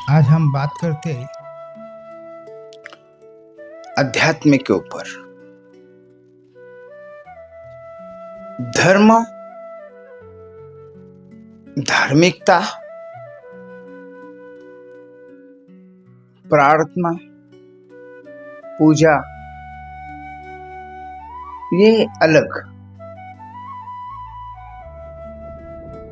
आज हम बात करते अध्यात्म के ऊपर। धर्म, धार्मिकता, प्रार्थना, पूजा, ये अलग,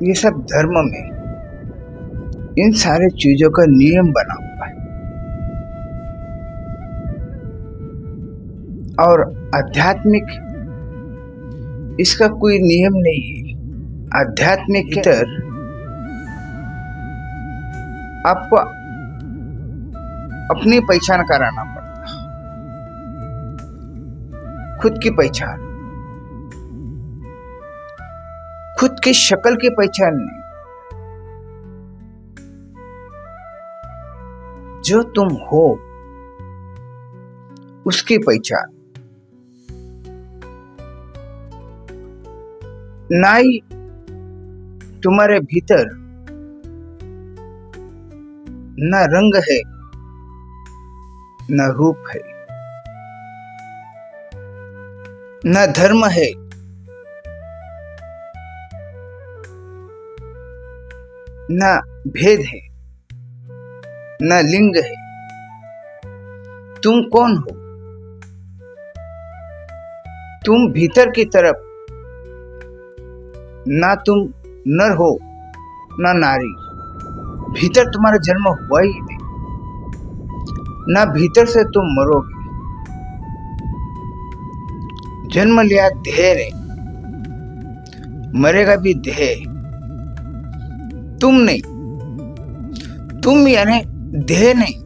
ये सब धर्म में इन सारे चीजों का नियम बना हुआ है। और आध्यात्मिक, इसका कोई नियम नहीं है। आध्यात्मिक भीतर आपको अपनी पहचान कराना पड़ता, खुद की पहचान, खुद की शक्ल की पहचान नहीं, जो तुम हो उसकी पहचान। ना ही तुम्हारे भीतर न रंग है न रूप है, न धर्म है, न भेद है, न लिंग है। तुम कौन हो? तुम भीतर की तरफ, ना तुम नर हो ना नारी, भीतर तुम्हारा जन्म हुआ ही नहीं, ना भीतर से तुम मरोगे। जन्म लिया देह ने, मरेगा भी देह, तुम नहीं। तुम यानी देह नहीं,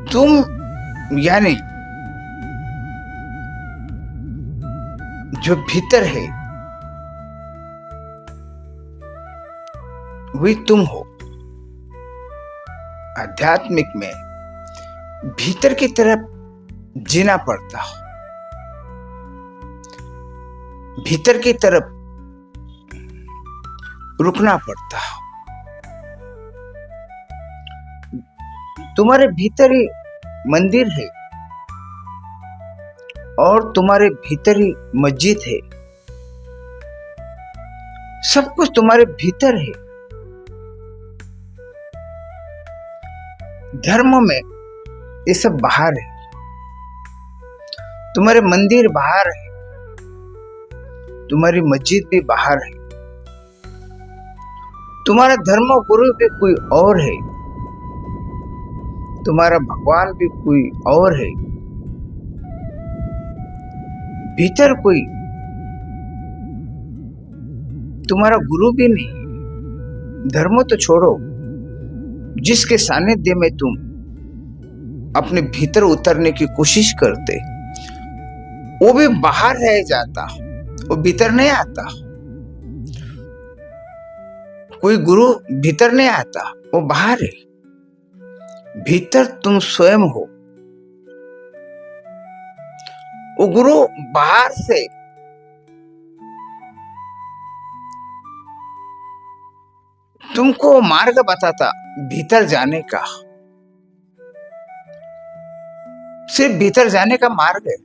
तुम यानी जो भीतर है वही तुम हो। आध्यात्मिक में भीतर की तरफ जीना पड़ता हो, भीतर की तरफ रुकना पड़ता हो। तुम्हारे भीतर ही मंदिर है और तुम्हारे भीतर ही मस्जिद है, सब कुछ तुम्हारे भीतर है। धर्म में ये सब बाहर है, तुम्हारे मंदिर बाहर है, तुम्हारी मस्जिद भी बाहर है, तुम्हारा धर्म गुरु भी कोई और है, तुम्हारा भगवान भी कोई और है, भीतर कोई तुम्हारा गुरु भी नहीं। धर्म तो छोड़ो, जिसके सानिध्य में तुम अपने भीतर उतरने की कोशिश करते, वो भी बाहर रह जाता, वो भीतर नहीं आता। कोई गुरु भीतर नहीं आता, वो बाहर है। भीतर तुम स्वयं हो, वो गुरु बाहर से तुमको मार्ग बताता भीतर जाने का। सिर्फ भीतर जाने का मार्ग है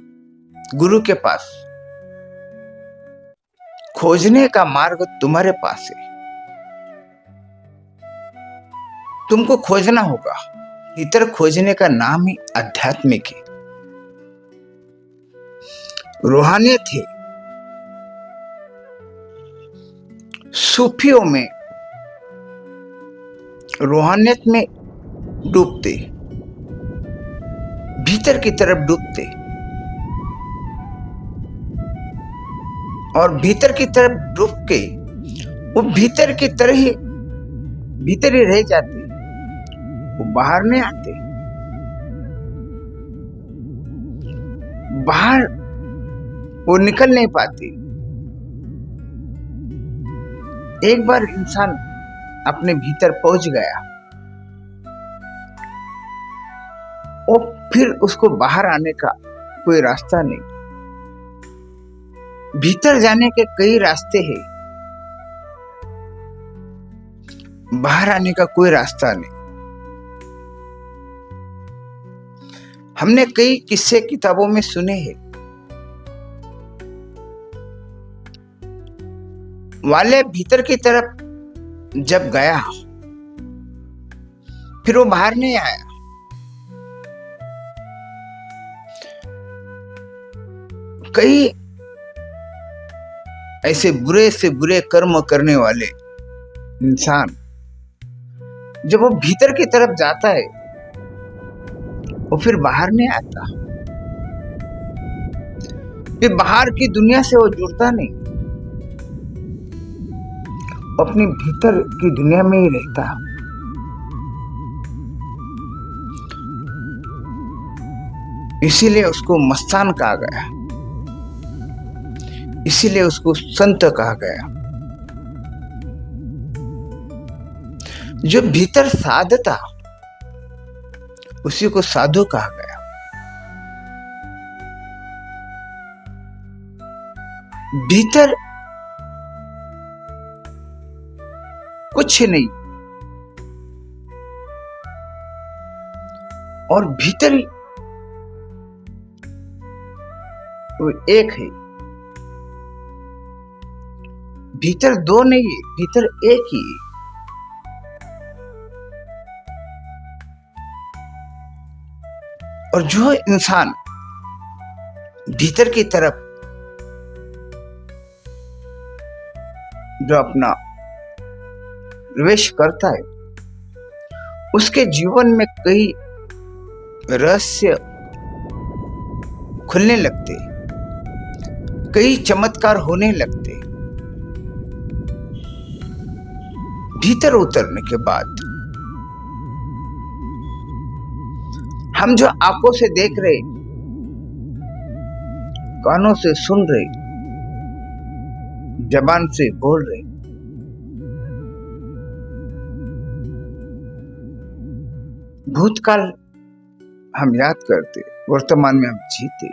गुरु के पास, खोजने का मार्ग तुम्हारे पास है। तुमको खोजना होगा, भीतर खोजने का नाम ही आध्यात्मिक है, रूहानियत है। सूफियों में रूहानियत में डूबते, भीतर की तरफ डूबते और भीतर की तरफ डूब के वो भीतर की तरह ही भीतर ही रह जाते, वो बाहर नहीं आते। बाहर वो निकल नहीं पाते। एक बार इंसान अपने भीतर पहुंच गया, और फिर उसको बाहर आने का कोई रास्ता नहीं। भीतर जाने के कई रास्ते हैं, बाहर आने का कोई रास्ता नहीं। हमने कई किस्से किताबों में सुने हैं, वाले भीतर की तरफ जब गया फिर वो बाहर नहीं आया। कई ऐसे बुरे से बुरे कर्म करने वाले इंसान जब वो भीतर की तरफ जाता है वो फिर बाहर नहीं आता, फिर बाहर की दुनिया से वो जुड़ता नहीं, अपनी भीतर की दुनिया में ही रहता। इसीलिए उसको मस्तान कहा गया, इसीलिए उसको संत कहा गया। जो भीतर साधता उसी को साधु कहा गया। भीतर कुछ नहीं और भीतर ही वो एक है, भीतर दो नहीं है, भीतर एक ही है। और जो इंसान भीतर की तरफ जो अपना प्रवेश करता है उसके जीवन में कई रहस्य खुलने लगते, कई चमत्कार होने लगते। भीतर उतरने के बाद हम जो आंखों से देख रहे, कानों से सुन रहे, जबान से बोल रहे, भूतकाल हम याद करते, वर्तमान में हम जीते,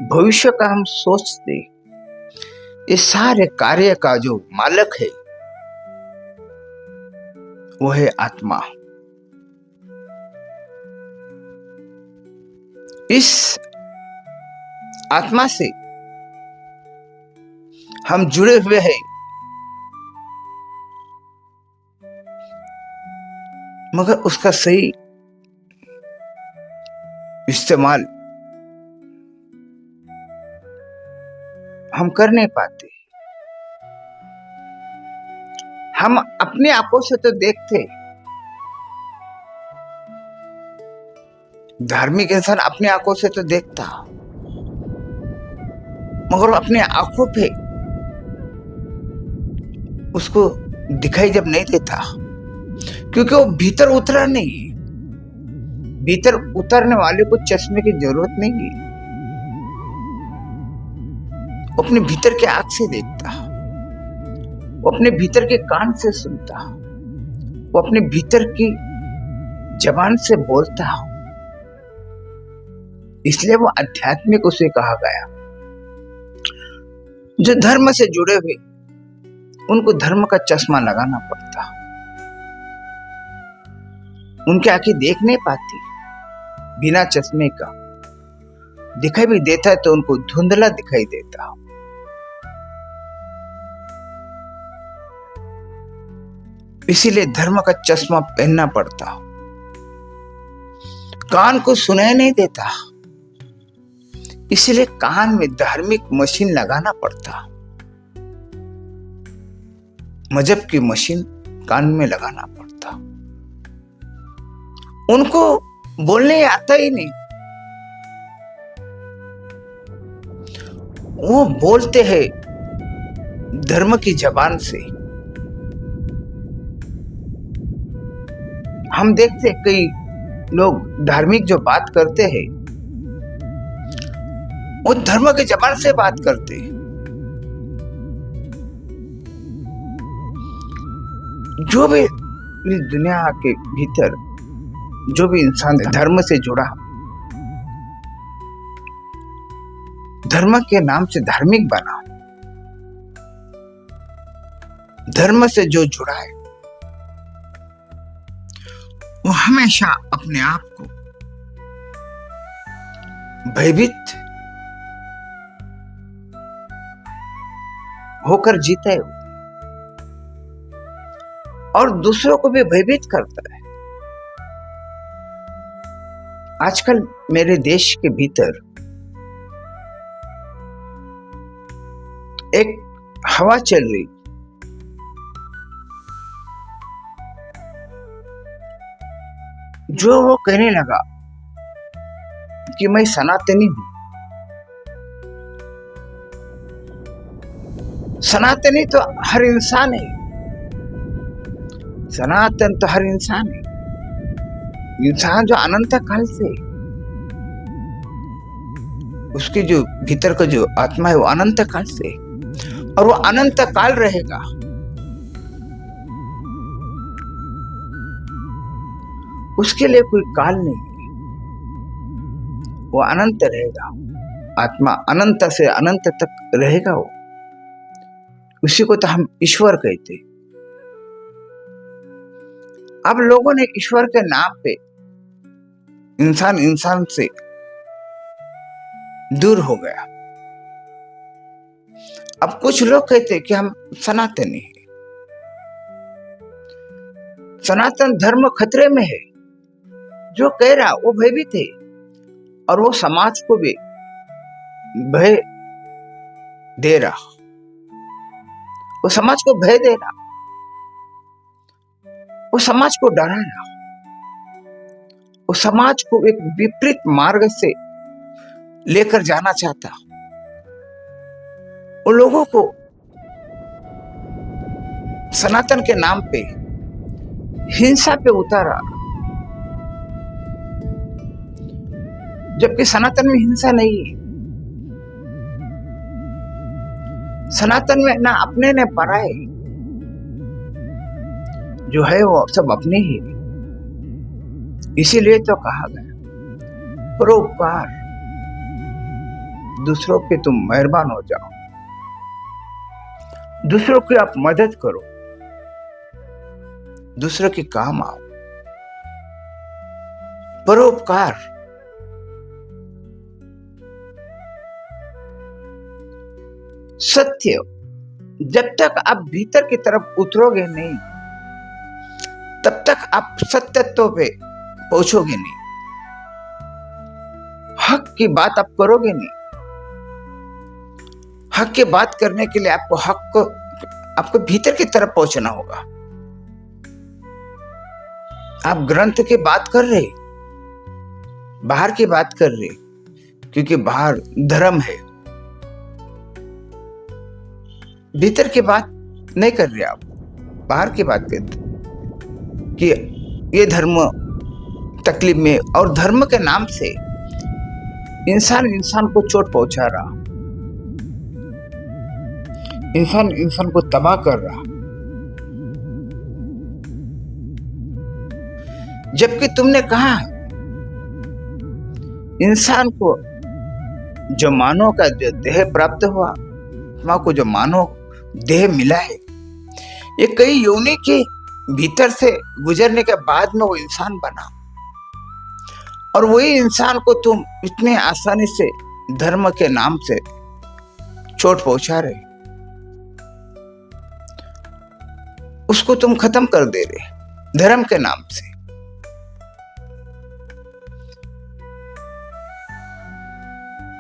भविष्य का हम सोचते। इस सारे कार्य का जो मालिक है वो है आत्मा। इस आत्मा से हम जुड़े हुए हैं, मगर उसका सही इस्तेमाल हम कर नहीं पाते। हम अपनी आंखों से तो देखते, धार्मिक इंसान अपनी आंखों से तो देखता, मगर अपनी आंखों पे उसको दिखाई जब नहीं देता, क्योंकि वो भीतर उतरा नहीं। भीतर उतरने वाले को चश्मे की जरूरत नहीं है, वो अपने भीतर के आंख से देखता, वो अपने भीतर के कान से सुनता, वो अपने भीतर की जबान से बोलता। इसलिए वो आध्यात्मिक उसे कहा गया। जो धर्म से जुड़े हुए उनको धर्म का चश्मा लगाना पड़ता, उनकी आंखें देख नहीं पाती बिना चश्मे का, दिखाई भी देता है तो उनको धुंधला दिखाई देता। इसीलिए धर्म का चश्मा पहनना पड़ता। कान को सुनाई नहीं देता, इसीलिए कान में धार्मिक मशीन लगाना पड़ता। मजहब की मशीन कान में लगाना पड़ता। उनको बोलने आता ही नहीं, वो बोलते हैं धर्म की जबान से। हम देखते कई लोग धार्मिक जो बात करते हैं वो धर्म की जबान से बात करते हैं। जो भी इस दुनिया के भीतर जो भी इंसान धर्म से जुड़ा, धर्म के नाम से धार्मिक बना, धर्म से जो जुड़ा है वो हमेशा अपने आप को भयभीत होकर जीता है और दूसरों को भी भयभीत करता है। आजकल मेरे देश के भीतर एक हवा चल रही, जो वो कहने लगा कि मैं सनातनी हूं। सनातनी तो हर इंसान है, सनातन तो हर इंसान है, इंसान जो अनंत काल से, उसके जो भीतर का जो आत्मा है वो अनंत काल से, और वो अनंत काल रहेगा। उसके लिए कोई काल नहीं है, वो अनंत रहेगा। आत्मा अनंत से अनंत तक रहेगा वो, उसी को तो हम ईश्वर कहते। अब लोगों ने ईश्वर के नाम पे इंसान इंसान से दूर हो गया। अब कुछ लोग कहते कि हम सनातनी हैं, सनातन धर्म खतरे में है। जो कह रहा वो भयभीत है और वो समाज को भी भय दे रहा, वो समाज को भय दे रहा, वो समाज को डरा रहा, वो समाज को एक विपरीत मार्ग से लेकर जाना चाहता, वो लोगों को सनातन के नाम पे हिंसा पे उतारा, जबकि सनातन में हिंसा नहीं है। सनातन में ना अपने ने पराए, जो है वो सब अपने ही। इसीलिए तो कहा गया परोपकार, दूसरों पे तुम मेहरबान हो जाओ, दूसरों की आप मदद करो, दूसरों के काम आओ। परोपकार सत्य, जब तक आप भीतर की तरफ उतरोगे नहीं तब तक आप सत्यत्व पे पहुंचोगे नहीं, हक की बात आप करोगे नहीं। हक की बात करने के लिए आपको भीतर की तरफ पहुंचना होगा। आप ग्रंथ की बात कर रहे, बाहर की बात कर रहे, क्योंकि बाहर धर्म है, भीतर की बात नहीं कर रहे। आप बाहर की बात करते कि ये धर्म तकलीफ में, और धर्म के नाम से इंसान इंसान को चोट पहुंचा रहा, इंसान इंसान को तबाह कर रहा। जबकि तुमने कहा इंसान को जो मानव का जो देह प्राप्त हुआ, आत्मा को जो मानव देह मिला है, ये कई योनि के भीतर से गुजरने के बाद में वो इंसान बना, और वही इंसान को तुम इतने आसानी से धर्म के नाम से चोट पहुंचा रहे, उसको तुम खत्म कर दे रहे धर्म के नाम से।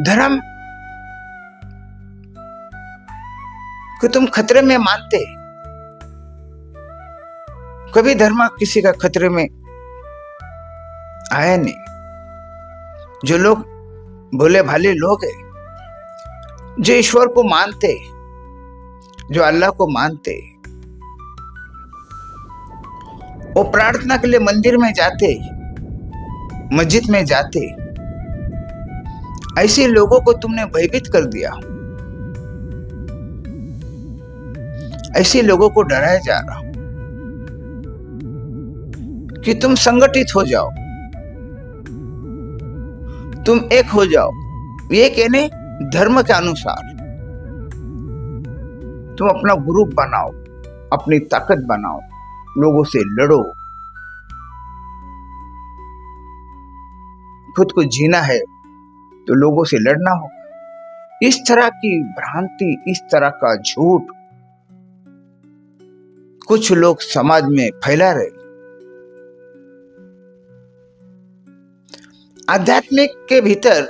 धर्म को तुम खतरे में मानते, कभी धर्म किसी का खतरे में आया नहीं। जो लोग भोले भाले लोग हैं, जो ईश्वर को मानते, जो अल्लाह को मानते, वो प्रार्थना के लिए मंदिर में जाते, मस्जिद में जाते। ऐसे लोगों को तुमने भयभीत कर दिया, ऐसे लोगों को डराया जा रहा कि तुम संगठित हो जाओ, तुम एक हो जाओ। ये कहने धर्म के अनुसार तुम अपना ग्रुप बनाओ, अपनी ताकत बनाओ, लोगों से लड़ो। खुद को जीना है तो लोगों से लड़ना होगा। इस तरह की भ्रांति, इस तरह का झूठ कुछ लोग समाज में फैला रहे। आध्यात्मिक के भीतर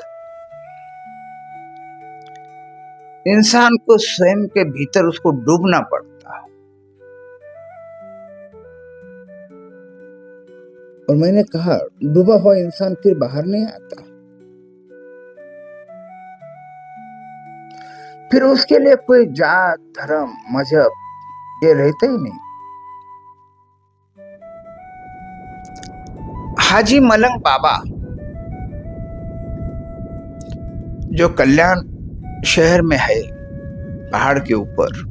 इंसान को स्वयं के भीतर उसको डूबना पड़ता। और मैंने कहा, डूबा हुआ इंसान फिर बाहर नहीं आता। फिर उसके लिए कोई जात, धर्म, मजहब ये रहता ही नहीं। हाजी मलंग बाबा जो कल्याण शहर में है, पहाड़ के ऊपर,